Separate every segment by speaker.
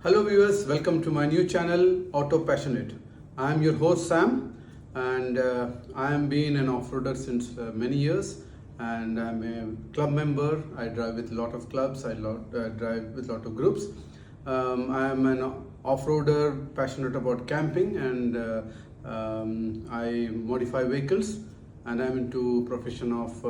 Speaker 1: Hello viewers, welcome to my new channel Auto Passionate. I am your host Sam, and I am been an off-roader since many years, and I'm a club member. I drive with a lot of clubs, drive with a lot of groups. I am an off-roader passionate about camping, and I modify vehicles, and I'm into profession of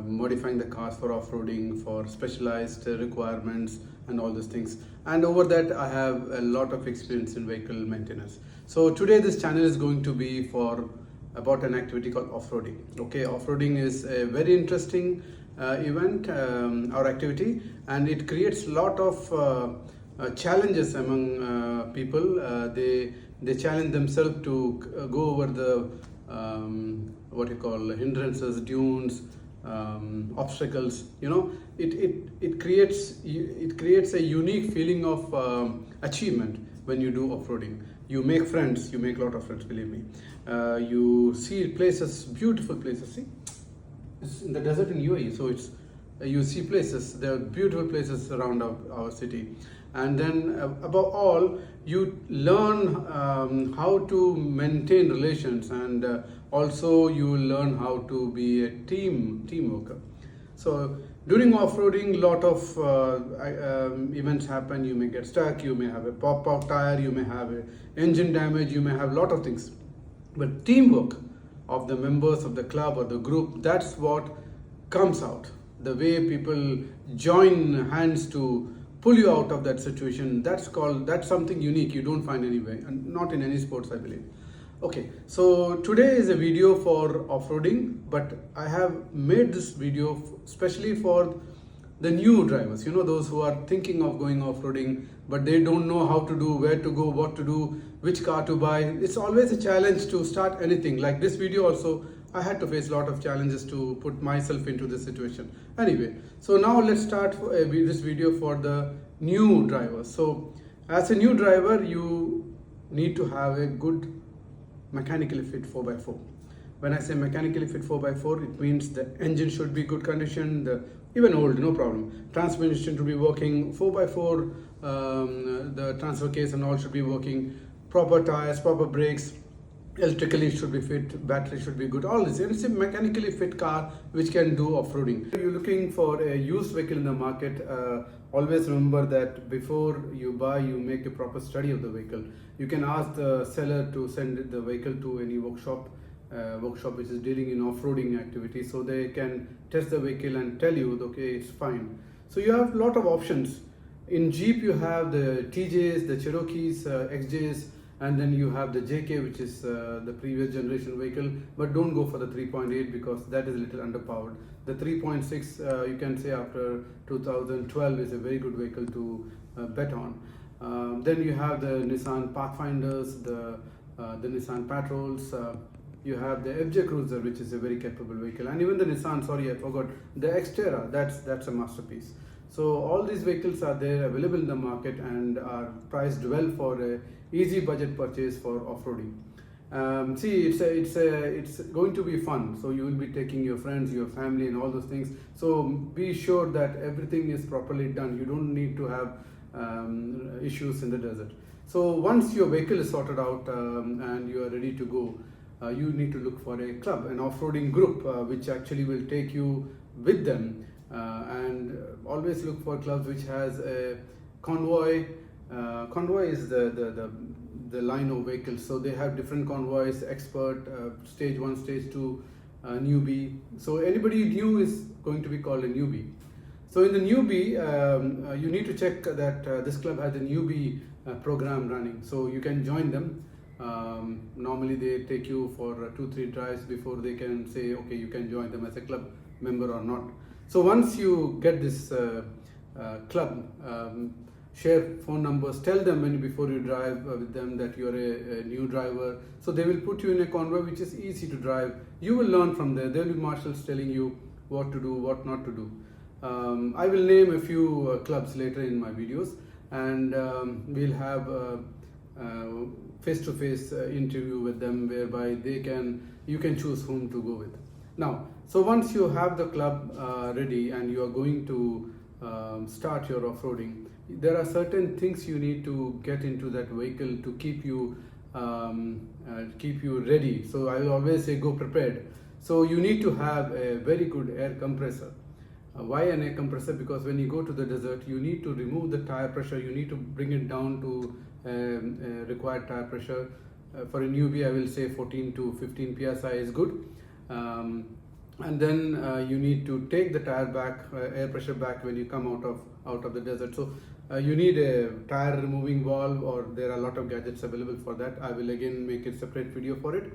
Speaker 1: modifying the cars for off-roading, for specialized requirements and all those things. And over that I have a lot of experience in vehicle maintenance. So today this channel is going to be for about an activity called off-roading. Okay, off-roading is a very interesting event or activity, and it creates a lot of challenges among people. They challenge themselves to go over the what you call hindrances, dunes, obstacles. It creates a unique feeling of achievement when you do off-roading. You make friends, you make a lot of friends, believe me. You see places, beautiful places. See, it's in the desert in UAE, so it's you see places. There are beautiful places around our city, and then above all, you learn how to maintain relations, and also you learn how to be a team worker. So during off-roading, lot of events happen. You may get stuck, you may have a pop-out tire, you may have a engine damage, you may have a lot of things. But teamwork of the members of the club or the group, that's what comes out. The way people join hands to pull you out of that situation, that's something unique you don't find anywhere, and not in any sports, I believe. Okay, so today is a video for off-roading, but I have made this video especially for the new drivers, those who are thinking of going off-roading, but they don't know how to do, where to go, what to do, which car to buy. It's always a challenge to start anything. Like this video also, I had to face a lot of challenges to put myself into this situation. Anyway, so now let's start this video for the new drivers. So as a new driver, you need to have a good mechanically fit 4x4. When I say mechanically fit 4x4, it means the engine should be good condition, even old, no problem. Transmission should be working, 4x4, the transfer case and all should be working, proper tires, proper brakes, electrically it should be fit, battery should be good, all this. It's a mechanically fit car which can do off-roading. If you're looking for a used vehicle in the market, always remember that before you buy, you make a proper study of the vehicle. You can ask the seller to send the vehicle to any workshop which is dealing in off-roading activities, so they can test the vehicle and tell you, okay, it's fine. So you have a lot of options. In Jeep you have the TJs, the Cherokees, XJs, and then you have the JK, which is the previous generation vehicle, but don't go for the 3.8 because that is a little underpowered. The 3.6 you can say after 2012 is a very good vehicle to bet on. Then you have the Nissan Pathfinders, the Nissan Patrols, you have the FJ Cruiser, which is a very capable vehicle, and even the Nissan, sorry I forgot, the Xterra, that's a masterpiece. So all these vehicles are there available in the market and are priced well for a easy budget purchase for off-roading. See, it's going to be fun. So you will be taking your friends, your family, and all those things. So be sure that everything is properly done. You don't need to have issues in the desert. So once your vehicle is sorted out and you are ready to go, you need to look for a club, an off-roading group, which actually will take you with them. And always look for clubs which has a convoy. Convoy is the line of vehicles, so they have different convoys: expert, stage 1, stage 2, newbie. So anybody new is going to be called a newbie. So in the newbie, you need to check that this club has a newbie program running, so you can join them. Normally they take you for 2-3 drives before they can say, okay, you can join them as a club member or not. So once you get this club, share phone numbers, tell them before you drive with them that you're a new driver. So they will put you in a convoy which is easy to drive. You will learn from there. There will be marshals telling you what to do, what not to do. I will name a few clubs later in my videos, and we'll have face-to-face interview with them whereby you can choose whom to go with. Now, so once you have the club ready and you are going to start your off-roading, there are certain things you need to get into that vehicle to keep you ready. So I will always say go prepared. So you need to have a very good air compressor. Why an air compressor? Because when you go to the desert, you need to remove the tire pressure. You need to bring it down to required tire pressure. For a newbie, I will say 14 to 15 psi is good. And then you need to take the tire back, air pressure back when you come out of the desert. So you need a tire removing valve, or there are a lot of gadgets available for that. I will again make a separate video for it.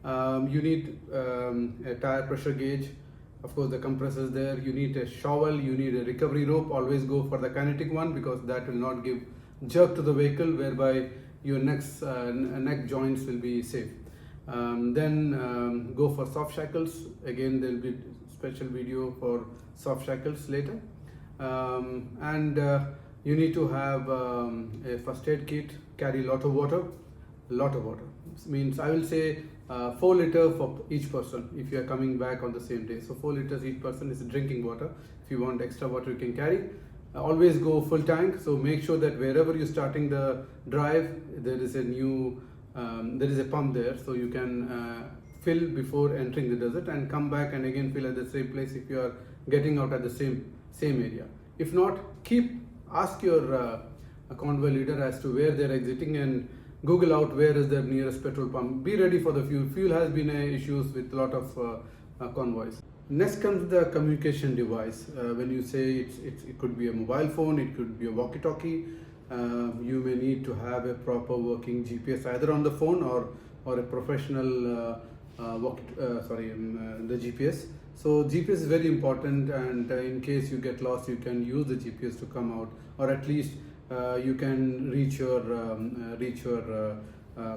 Speaker 1: You need a tire pressure gauge. Of course, the compressor is there. You need a shovel. You need a recovery rope. Always go for the kinetic one, because that will not give jerk to the vehicle, whereby your neck joints will be safe. Then go for soft shackles. Again, there will be special video for soft shackles later. And you need to have a first aid kit. Carry a lot of water. Means I will say 4 liters for each person if you are coming back on the same day. So 4 liters each person is drinking water. If you want extra water, you can carry. Always go full tank. So make sure that wherever you're starting the drive, there is a pump there, so you can fill before entering the desert and come back and again fill at the same place if you are getting out at the same area. If not, ask your convoy leader as to where they're exiting, and Google out where is the nearest petrol pump. Be ready for the fuel. Fuel has been issues with a lot of convoys. Next comes the communication device. When you say it could be a mobile phone, it could be a walkie-talkie. You may need to have a proper working GPS either on the phone or a professional the GPS. So GPS is very important, and in case you get lost, you can use the GPS to come out, or at least you can reach your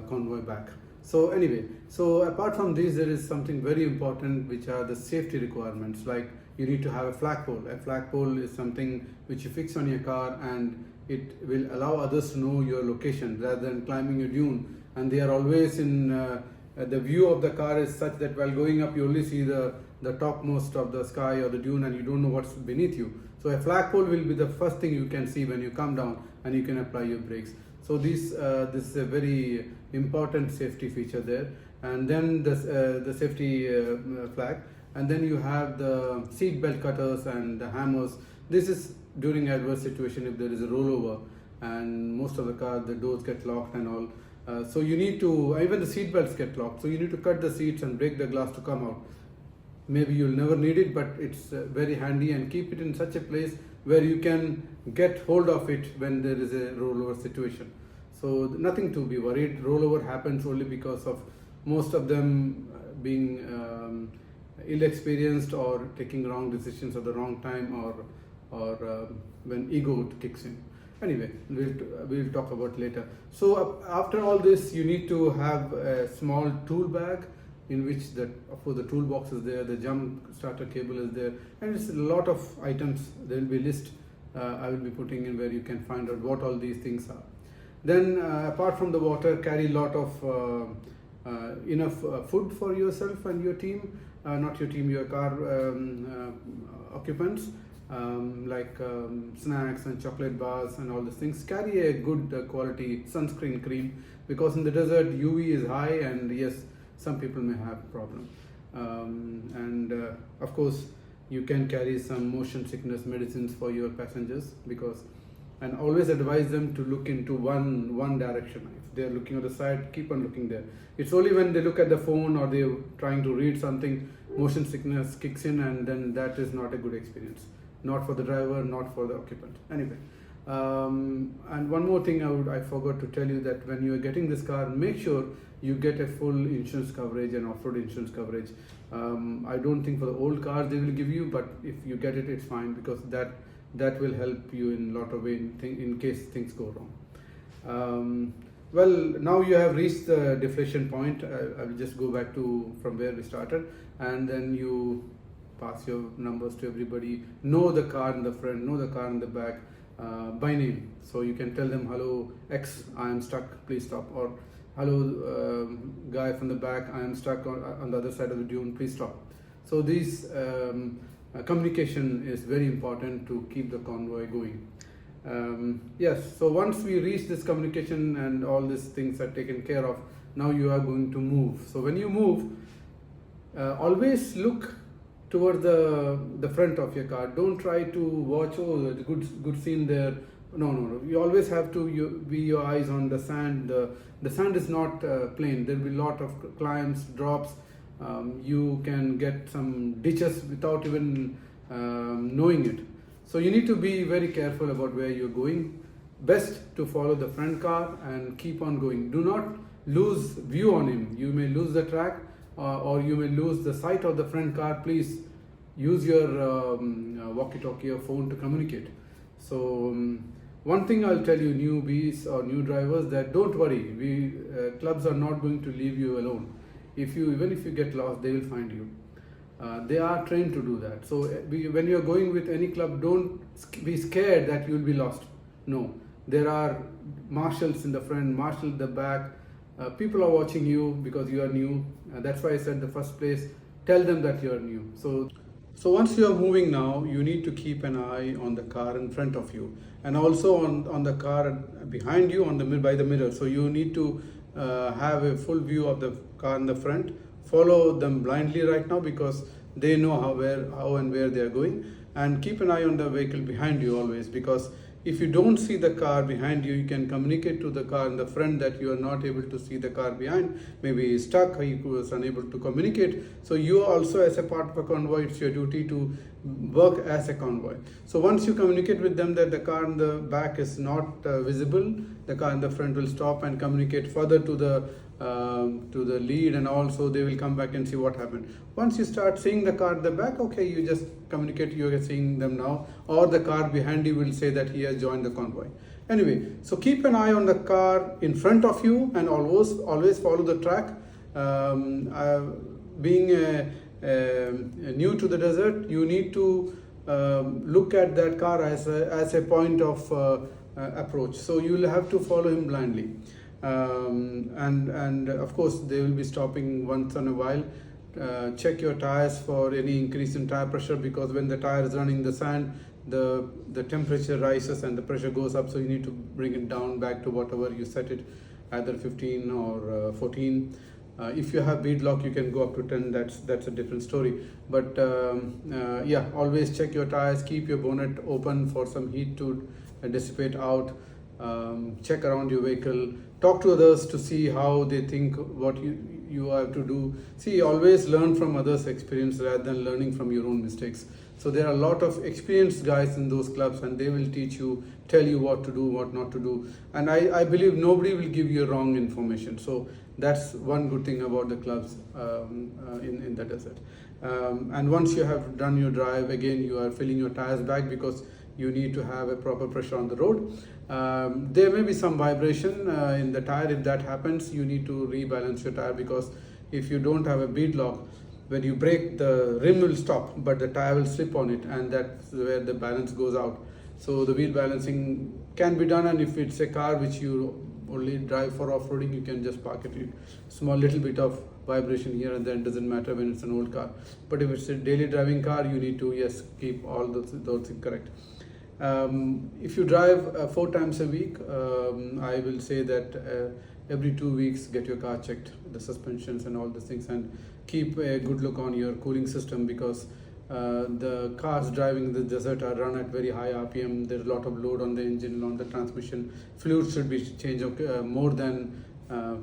Speaker 1: convoy back. So anyway, so apart from this, there is something very important, which are the safety requirements. Like you need to have a flagpole. A flagpole is something which you fix on your car, and it will allow others to know your location rather than climbing a dune. And they are always in the view of the car is such that while going up, you only see the topmost of the sky or the dune, and you don't know what's beneath you. So a flagpole will be the first thing you can see when you come down, and you can apply your brakes. So this is a very important safety feature there. And then the safety flag, and then you have the seat belt cutters and the hammers. This is during adverse situation if there is a rollover, and most of the car, the doors get locked and all. So you need to, even the seat belts get locked, so you need to cut the seats and break the glass to come out. Maybe you'll never need it, but it's very handy, and keep it in such a place where you can get hold of it when there is a rollover situation. So nothing to be worried. Rollover happens only because of most of them being ill-experienced or taking wrong decisions at the wrong time, or when ego kicks in. Anyway, we'll talk about later. So after all this, you need to have a small tool bag in which of course the toolbox is there, the jump starter cable is there, and it's a lot of items. There will be a list I will be putting in where you can find out what all these things are. Then apart from the water, carry a lot of enough food for yourself and your team, not your team, your car occupants, like snacks and chocolate bars and all these things. Carry a good quality sunscreen cream, because in the desert UV is high, and yes, some people may have problem. And of course, you can carry some motion sickness medicines for your passengers, and always advise them to look into one direction. If they are looking on the side, keep on looking there. It's only when they look at the phone or they're trying to read something, motion sickness kicks in, and then that is not a good experience. Not for the driver, not for the occupant. Anyway, and one more thing I forgot to tell you, that when you are getting this car, make sure you get a full insurance coverage and off-road insurance coverage. I don't think for the old cars they will give you, but if you get it, it's fine, because that will help you in a lot of ways in case things go wrong. Well, now you have reached the deflation point. I will just go back to from where we started, and then you pass your numbers to everybody. Know the car in the front, know the car in the back by name. So you can tell them, hello X, I am stuck, please stop. Or hello guy from the back, I am stuck on the other side of the dune, please stop. So this communication is very important to keep the convoy going. Yes, so once we reach this communication and all these things are taken care of, now you are going to move. So when you move, always look toward the front of your car. Don't try to watch, oh, the good scene there. No. You always have to be your eyes on the sand. The sand is not plain. There will be a lot of climbs, drops. You can get some ditches without even knowing it. So you need to be very careful about where you're going. Best to follow the front car and keep on going. Do not lose view on him. You may lose the track, or you may lose the sight of the front car. Please use your walkie-talkie or phone to communicate. So one thing I'll tell you, newbies or new drivers, that don't worry. We clubs are not going to leave you alone. Even if you get lost, they will find you. They are trained to do that. So when you're going with any club, don't be scared that you'll be lost. No, there are marshals in the front, marshal in the back. People are watching you because you are new. That's why I said the first place, tell them that you are new. So once you are moving now, you need to keep an eye on the car in front of you, and also on the car behind you by the mirror. So you need to have a full view of the car in the front. Follow them blindly right now because they know how and where they are going, and keep an eye on the vehicle behind you always, because if you don't see the car behind you, you can communicate to the car in the front that you are not able to see the car behind. Maybe he's stuck, he was unable to communicate. So you also, as a part of a convoy, it's your duty to work as a convoy. So once you communicate with them that the car in the back is not visible, the car in the front will stop and communicate further to the lead, and also they will come back and see what happened. Once you start seeing the car at the back, okay, you just communicate you are seeing them now, or the car behind you will say that he has joined the convoy. Anyway, so keep an eye on the car in front of you and always follow the track. Being new to the desert, you need to look at that car as a point of approach. So you will have to follow him blindly. And of course they will be stopping once in a while. Check your tires for any increase in tire pressure, because when the tire is running the sand, the temperature rises and the pressure goes up, so you need to bring it down back to whatever you set it, either 15 or 14. If you have bead lock, you can go up to 10. That's a different story. But yeah, always check your tires, keep your bonnet open for some heat to dissipate out. Check around your vehicle, talk to others to see how they think, what you have to do. See, always learn from others' experience rather than learning from your own mistakes. So there are a lot of experienced guys in those clubs, and they will teach you, tell you what to do, what not to do. And I believe nobody will give you wrong information. So that's one good thing about the clubs in the desert. And once you have done your drive, again you are filling your tires back, because you need to have a proper pressure on the road. There may be some vibration in the tire. If that happens, you need to rebalance your tire, because if you don't have a bead lock, when you brake, the rim will stop, but the tire will slip on it, and that's where the balance goes out. So the wheel balancing can be done, and if it's a car which you only drive for off-roading, you can just park it. Small little bit of vibration here and there, doesn't matter when it's an old car. But if it's a daily driving car, you need to, yes, keep all those things correct. If you drive 4 times a week, I will say that every 2 weeks get your car checked, the suspensions and all these things, and keep a good look on your cooling system, because the cars driving in the desert are run at very high RPM. There's a lot of load on the engine and on the transmission. Fluids should be changed more than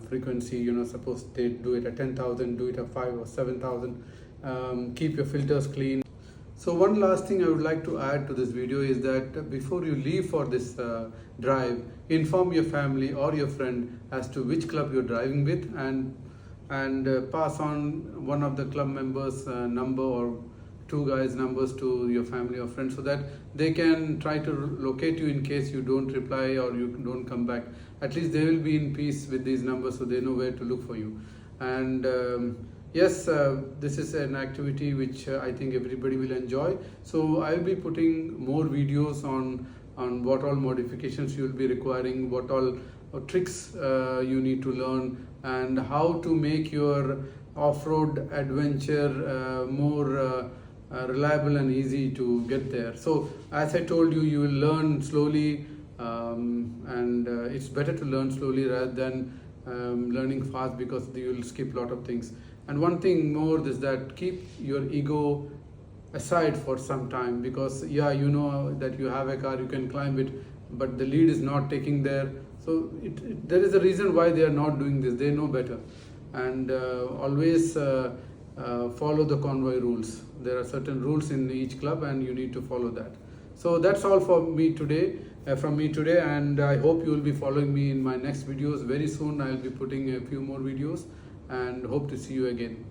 Speaker 1: frequency. Suppose they do it at 10,000, do it at 5 or 7,000. Keep your filters clean. So one last thing I would like to add to this video is that before you leave for this drive, inform your family or your friend as to which club you're driving with, and pass on one of the club members' number, or 2 guys' numbers to your family or friends, so that they can try to locate you in case you don't reply or you don't come back. At least they will be in peace with these numbers, so they know where to look for you. And yes, this is an activity which I think everybody will enjoy. So I will be putting more videos on what all modifications you will be requiring, what all tricks you need to learn, and how to make your off-road adventure more reliable and easy to get there. So as I told you, you will learn slowly and it's better to learn slowly rather than learning fast, because you will skip a lot of things. And one thing more is that keep your ego aside for some time, because yeah, you know that you have a car, you can climb it, but the lead is not taking there. So there is a reason why they are not doing this. They know better. And always follow the convoy rules. There are certain rules in each club and you need to follow that. So that's all for me today, from me today, and I hope you will be following me in my next videos. Very soon I'll be putting a few more videos, and hope to see you again.